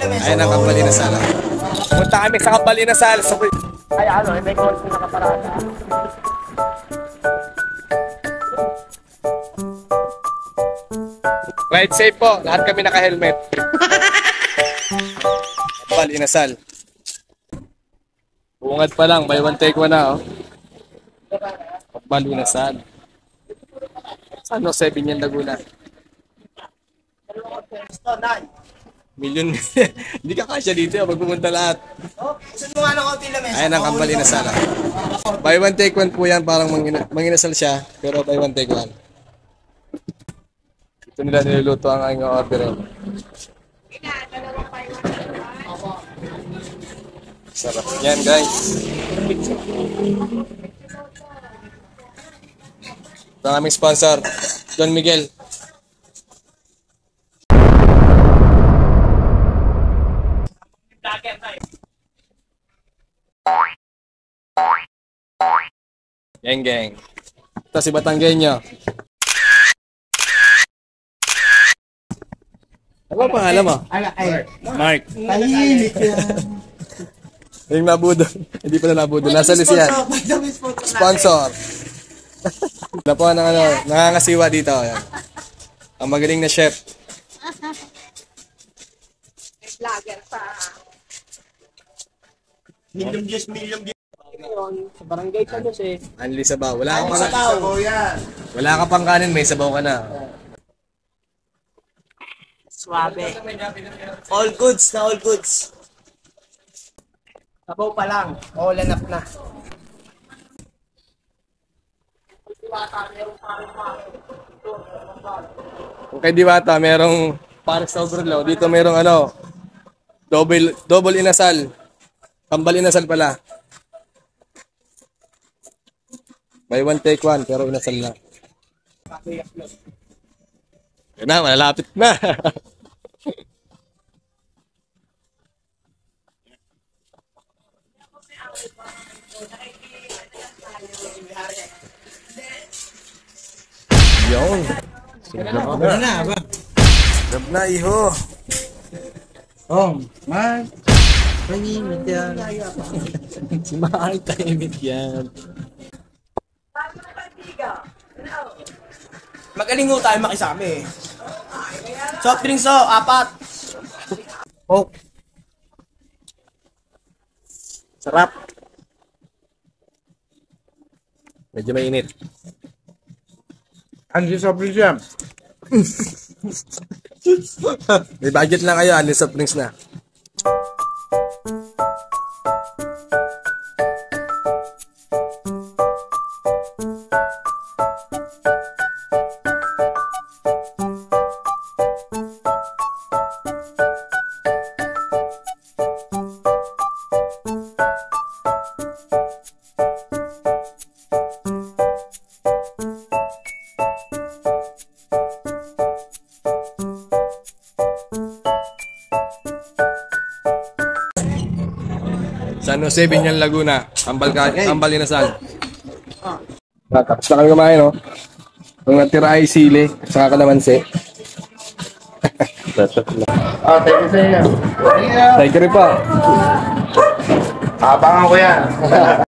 Ayan ang Kambal Inasal. Punta kami sa Kambal Inasal. Ay, ano, may konti nakaparada. Ride safe po. Lahat kami naka-helmet. Kambal Inasal. Bungad pa lang. Buy one take one na, oh. Kambal Inasal. San Jose, Binyan, Laguna. Milyon. Hindi ka kasya dito. Pag pumunta lahat. Gusto mo nga ng konti lamesa? Ayan ang Kambal Inasal. Buy one take one po yan. Parang manginasal siya. Pero buy one take one. Ito nila niluluto ang aking order. Sarap yan, guys. Ito ang aming sponsor, Don Miguel. Geng, geng. Ito si Batanggenyo. Ano ba pangalan mo? Mark. Tahimik yan. Yung nabudo. Hindi pa na nabudo. Nasa list yan. Sponsor. Na po ng ano, nangangasiwa dito. Ayan. Ang magaling na chef. Vlogger pa. Million views. Sa barangay ka doon eh. Anli sabaw. Wala ka pang Sabaw yan. wala ka pang kanin, may sabaw ka na. Suabe. All goods na all goods. Sabaw pa lang. All enough na. Kung kay Diwata, merong pares na overload. Dito merong ano, double inasal. Kambal Inasal pala. Buy one take one, pero inasal na. Yan na, malapit na. Yun. Wala na ba? Sarap na, iho. Oh, man. Tahimik yan. Si Mahal tahimik yan. Magaling mo tayo makisami eh. Soft drinks oh, 4. Oh. Sarap. Medyo mainit. Andiyo soft drinks yan. May budget lang kayo, alis soft drinks na. San Jose, Binyan, Laguna. Kambal Inasal. Tapos na kami kumain, no? Ang natira ay sili, saka kalamansi. Thank you sa inyo. Thank you rin pa. Abangan ko yan.